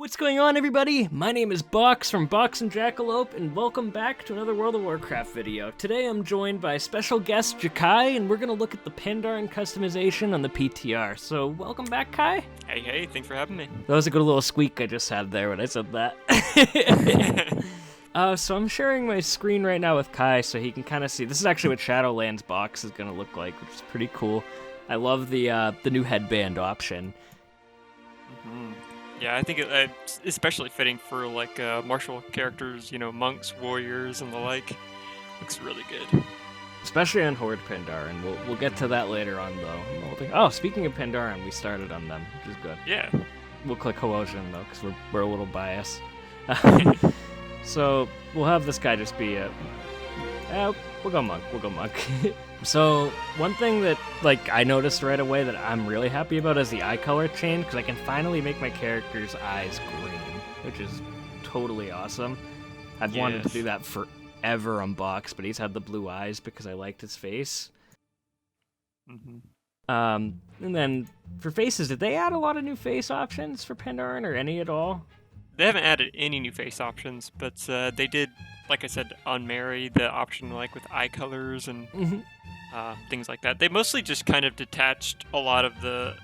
What's going on, everybody? My name is Box from Box and Jackalope, and welcome back to another World of Warcraft video. Today I'm joined by special guest Jakai, and we're going to look at the Pandaren customization on the PTR. So, welcome back, Kai. Hey, thanks for having me. That was a good little squeak I just had there when I said that. So I'm sharing my screen right now with Kai so he can kind of see. This is actually what Shadowlands box is going to look like, which is pretty cool. I love the new headband option. Mm-hmm. Yeah, I think it's especially fitting for like martial characters, you know, monks, warriors, and the like. Looks really good. Especially on Horde Pandaren. We'll get to that later on, though. Oh, speaking of Pandaren, we started on them, which is good. Yeah. We'll click Hoosian, though, because we're a little biased. So we'll have this guy just be we'll go monk. So one thing that I noticed right away that I'm really happy about is the eye color change, because I can finally make my character's eyes green, which is totally awesome. I've wanted to do that forever on Box, but he's had the blue eyes because I liked his face. Mm-hmm. And then for faces, did they add a lot of new face options for Pandaren, or any at all? They haven't added any new face options, but they did, like I said, unmarry the option with eye colors and things like that. They mostly just kind of detached a lot of the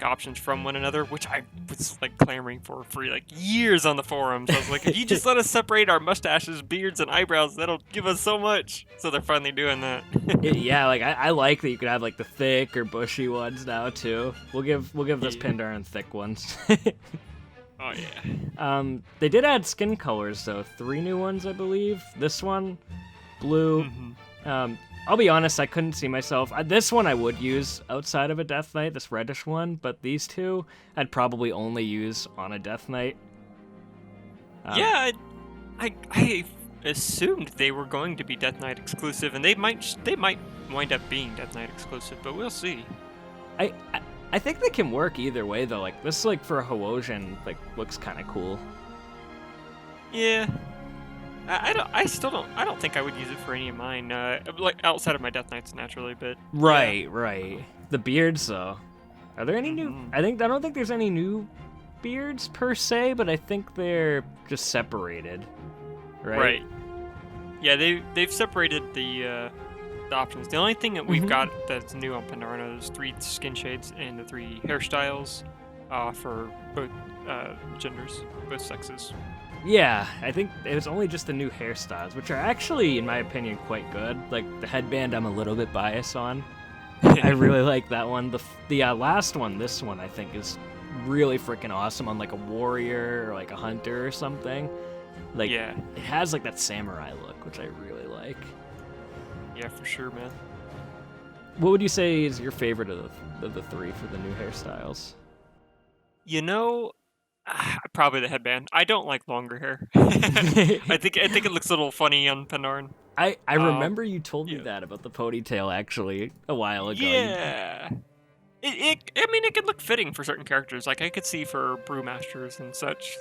options from one another, which I was clamoring for years on the forums. I was like, if you just let us separate our mustaches, beards, and eyebrows, that'll give us so much. So they're finally doing that. Yeah, I like that you could have the thick or bushy ones now too. We'll give this Pandaren thick ones. Oh, yeah. They did add skin colors, though. 3 new ones, I believe. This one, blue. Mm-hmm. I'll be honest, I couldn't see myself. This one I would use outside of a Death Knight, this reddish one, but these two I'd probably only use on a Death Knight. Yeah, I assumed they were going to be Death Knight exclusive, and they might wind up being Death Knight exclusive, but we'll see. I think they can work either way, though. This, for a Hoosian, looks kind of cool. Yeah. I don't think I would use it for any of mine, outside of my Death Knights, naturally, but... Right. The beards, though. Are there any new... I don't think there's any new beards, per se, but I think they're just separated. Right? Yeah, they've separated the options. The only thing that we've got that's new on Pandaren are those 3 skin shades and the 3 hairstyles for both genders, both sexes. Yeah, I think it was only just the new hairstyles, which are actually, in my opinion, quite good. The headband I'm a little bit biased on. I really like that one. The last one, this one, I think is really freaking awesome on a warrior or a hunter or something. It has that samurai look, which I really like. Yeah, for sure, man. What would you say is your favorite of the 3 for the new hairstyles? You know, probably the headband. I don't like longer hair. I think it looks a little funny on Pandaren. I remember you told me that about the ponytail actually a while ago. Yeah. It could look fitting for certain characters. I could see for brewmasters and such.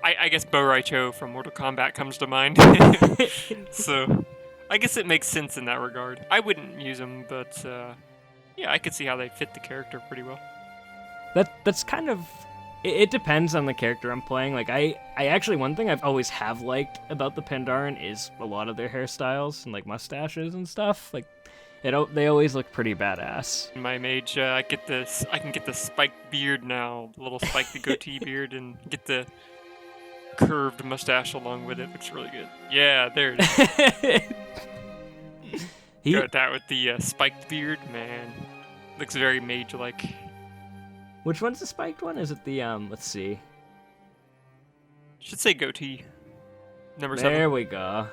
I guess Bo' Rai Cho from Mortal Kombat comes to mind. So I guess it makes sense in that regard. I wouldn't use them, but I could see how they fit the character pretty well. That's kind of... It depends on the character I'm playing. I actually, one thing I've always liked about the Pandaren is a lot of their hairstyles and mustaches and stuff. They always look pretty badass. My mage, I can get the spiked beard now, the little spiked goatee beard, and get the curved mustache along with it, which is really good. Yeah, there it is. Got that with the spiked beard, man. Looks very mage-like. Which one's the spiked one? Is it the, let's see. Should say goatee. Number 7. There we go.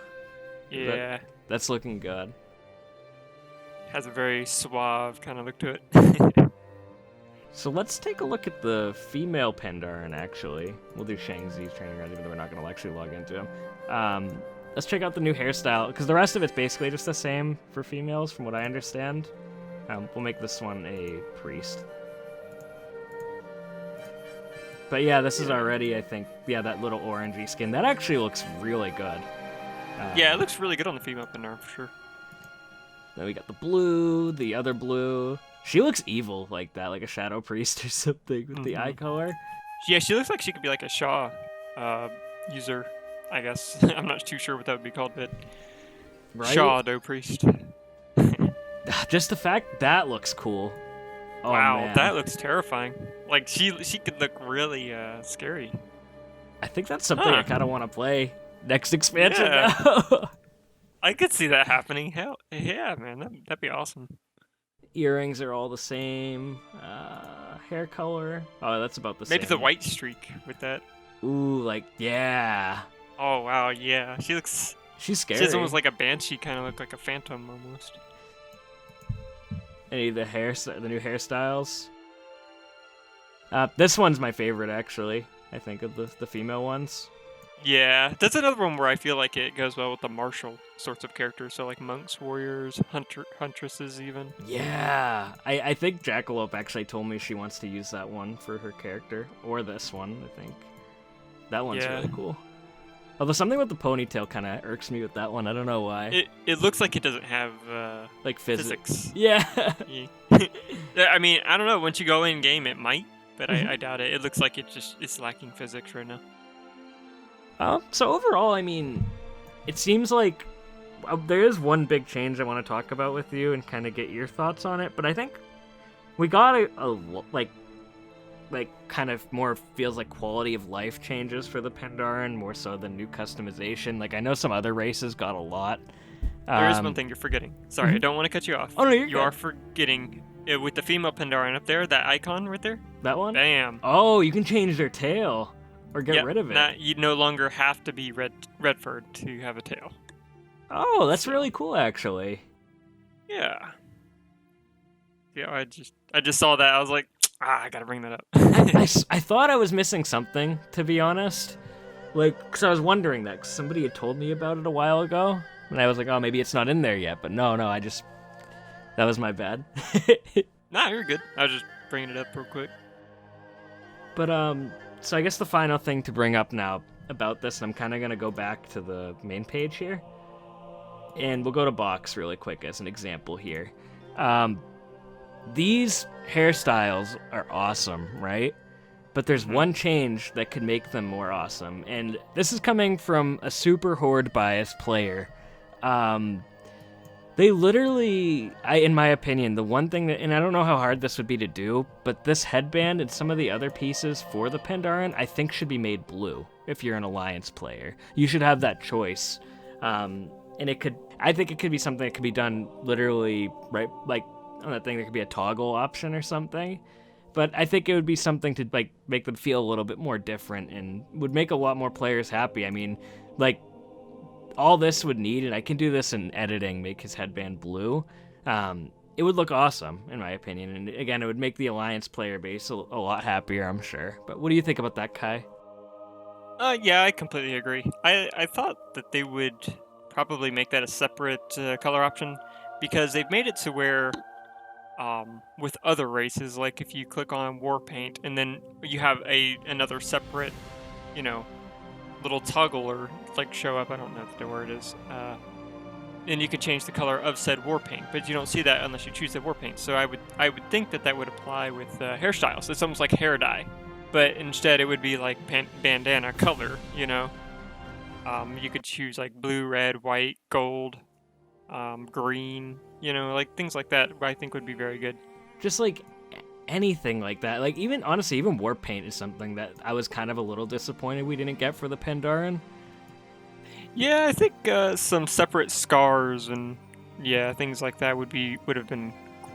Yeah. That's looking good. Has a very suave kind of look to it. So let's take a look at the female Pandaren, actually. We'll do Shang Xi's training round, even though we're not going to actually log into him. Let's check out the new hairstyle, because the rest of it's basically just the same for females, from what I understand. We'll make this one a priest. But yeah, this is already, I think, that little orangey skin. That actually looks really good. Yeah, it looks really good on the female Pandaren, for sure. Then we got the blue, the other blue. She looks evil like that, like a shadow priest or something with the eye color. Yeah, she looks like she could be like a Shaw user, I guess. I'm not too sure what that would be called, but Right? Shaw Do Priest. Just the fact that looks cool. Oh Wow, man. that looks terrifying. Like she could look really scary. I think that's something I Huh. kind of want to play next expansion Yeah. now. I could see that happening. Hell, yeah, man, that'd be awesome. Earrings are all the same. Hair color. Oh, that's about the Maybe same. the white streak with that. Ooh, like yeah. Oh wow, yeah, she looks. She's scary. She's almost like a banshee, kind of look like a phantom almost. Any of the the new hairstyles. This one's my favorite actually. I think of the female ones. Yeah, that's another one where I feel like it goes well with the martial sorts of characters. So like monks, warriors, huntresses, even. Yeah, I think Jackalope actually told me she wants to use that one for her character, or this one. I think that one's Yeah. really cool. Although something with the ponytail kind of irks me with that one. I don't know why. It looks like it doesn't have Like physics. physics. Yeah. Yeah. I mean, I don't know. Once you go in game, it might, but I doubt it. It looks like it's lacking physics right now. So overall, I mean, it seems like there is one big change I want to talk about with you and kind of get your thoughts on it. But I think we got like kind of more feels like quality of life changes for the Pandaren more so than new customization. Like I know some other races got a lot. There is one thing you're forgetting. Sorry, I Mhm. don't want to cut you off. Oh no, you're You good. are forgetting with the female Pandaren up there, that icon right there. That one. Bam. Oh, you can change their tail or get Yep, rid of it. You no longer have to be Redford to have a tail. Oh, that's So- really cool, actually. Yeah. Yeah, I just saw that. I was like, I gotta bring that up. I thought I was missing something, to be honest. Like, because I was wondering that, 'cause somebody had told me about it a while ago. And I was like, oh, maybe it's not in there yet. But no, that was my bad. Nah, you're good. I was just bringing it up real quick. But, so I guess the final thing to bring up now about this, and I'm kind of going to go back to the main page here. And we'll go to Box really quick as an example here. These hairstyles are awesome, right? But there's one change that could make them more awesome. And this is coming from a super horde biased player. They literally, in my opinion, the one thing that, and I don't know how hard this would be to do, but this headband and some of the other pieces for the Pandaren, I think should be made blue if you're an Alliance player. You should have that choice. And I think it could be something that could be done literally, right, like on that thing, there could be a toggle option or something. But I think it would be something to like make them feel a little bit more different and would make a lot more players happy. I mean, like all this would need, and I can do this in editing, make his headband blue. It would look awesome, in my opinion. And again, it would make the Alliance player base a lot happier, I'm sure. But what do you think about that, Kai? Yeah, I completely agree. I thought that they would probably make that a separate color option because they've made it to where with other races, like if you click on war paint and then you have another separate, little toggle or like show up, I don't know if the word is, and you can change the color of said war paint, but you don't see that unless you choose the war paint. So I would think that would apply with hairstyles. It's almost like hair dye, but instead it would be like bandana color, you could choose like blue, red, white, gold, green, like things like that I think would be very good. Just like anything like that. Like even honestly, even war paint is something that I was kind of a little disappointed we didn't get for the Pandaren. Yeah, I think some separate scars and things like that would have been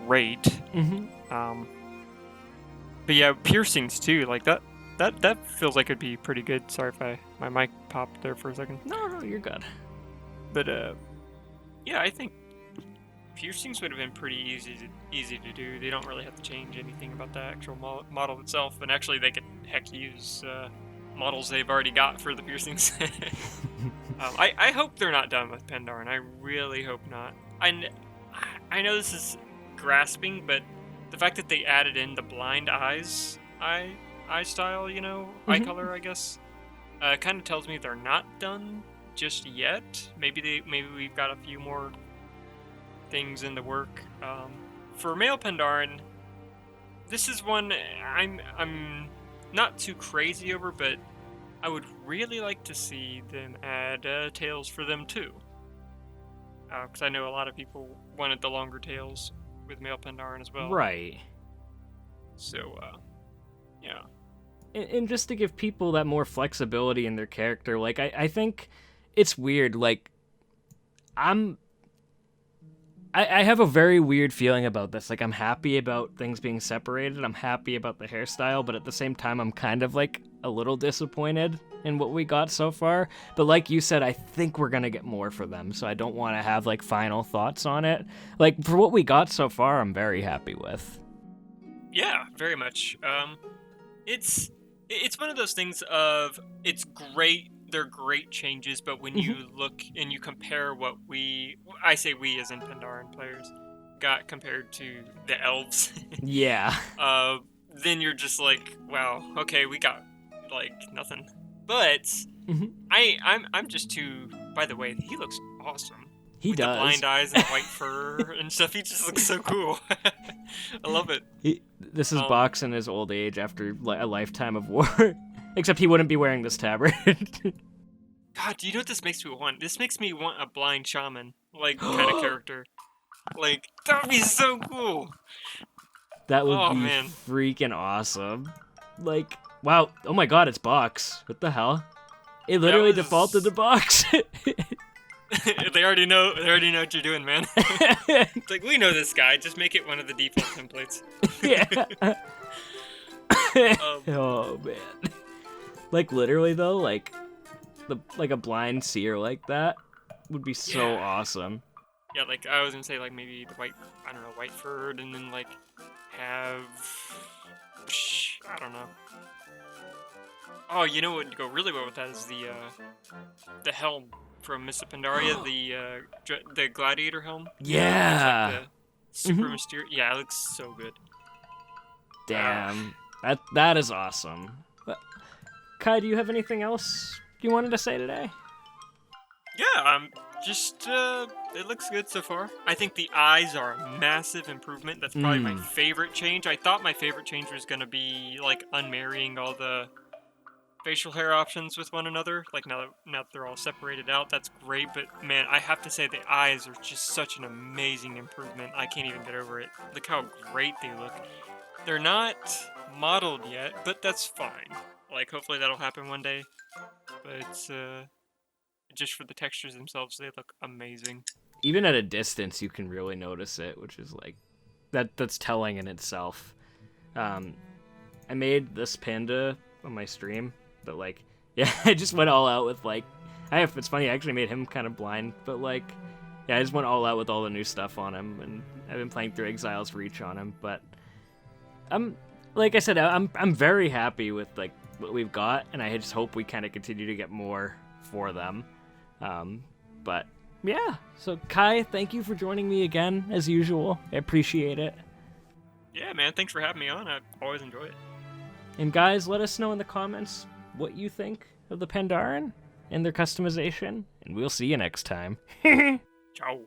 great. Mm-hmm. But yeah, piercings too, like that feels like it'd be pretty good. Sorry if my mic popped there for a second. No, you're good. But yeah, I think piercings would have been pretty easy to do. They don't really have to change anything about the actual model itself, and actually they could use models they've already got for the piercings. I hope they're not done with Pandaren. I really hope not. I know this is grasping, but the fact that they added in the blind eyes eye style, eye color, I guess, kind of tells me they're not done just yet. Maybe we've got a few more things in the work. For male Pandaren, this is one I'm not too crazy over, but I would really like to see them add tails for them too. Because I know a lot of people wanted the longer tails with male Pandaren as well. Right. So, yeah. And just to give people that more flexibility in their character, like, I think it's weird, like, I have a very weird feeling about this. Like, I'm happy about things being separated, I'm happy about the hairstyle, but at the same time, I'm kind of, like, a little disappointed in what we got so far. But like you said, I think we're gonna get more for them, so I don't want to have, like, final thoughts on it. Like, for what we got so far, I'm very happy with. Yeah, very much. It's one of those things of, it's great, they're great changes, but when you look and you compare what I say we as in Pandaren players, got compared to the elves, Yeah. then you're just like, wow, okay, we got, like, nothing. But, I'm just too, by the way, he looks awesome. He With does. the blind eyes and the white fur and stuff, he just looks so cool. I love it. This is Box in his old age after a lifetime of war. Except he wouldn't be wearing this tabard. God, do you know what this makes me want? This makes me want a blind shaman, like, kind of character. Like, that would be so cool. That would be man. freaking awesome. Like, wow. Oh my god, it's Box. What the hell? It literally defaulted to Box. They already know what you're doing, man. It's like, we know this guy, just make it one of the default templates. Yeah. Oh man. Like, literally though, like a blind seer like that would be so awesome. Yeah, like, I was gonna say, like, maybe the white furred, and then, like, have, I don't know. Oh, you know what would go really well with that is the helm from Mists of Pandaria, the gladiator helm. Yeah. Like the super mysterious. Yeah, it looks so good. Damn. That is awesome. But, Kai, do you have anything else you wanted to say today? Yeah, just it looks good so far. I think the eyes are a massive improvement. That's probably my favorite change. I thought my favorite change was gonna be, like, unmarrying all the facial hair options with one another. Like, now that they're all separated out, that's great. But man, I have to say the eyes are just such an amazing improvement. I can't even get over it. Look how great they look. They're not modeled yet, but that's fine. Like, hopefully that'll happen one day. But just for the textures themselves, they look amazing. Even at a distance, you can really notice it, which is, like, that's telling in itself. I made this panda on my stream, but, like, yeah, I just went all out with, like, it's funny, I actually made him kind of blind, but, like, yeah, I just went all out with all the new stuff on him, and I've been playing through Exile's Reach on him, but like I said, I'm very happy with, like, what we've got, and I just hope we kind of continue to get more for them. But yeah, so Kai, thank you for joining me again, as usual. I appreciate it. Yeah, man, thanks for having me on. I always enjoy it. And guys, let us know in the comments what you think of the Pandaren and their customization, and we'll see you next time. Ciao.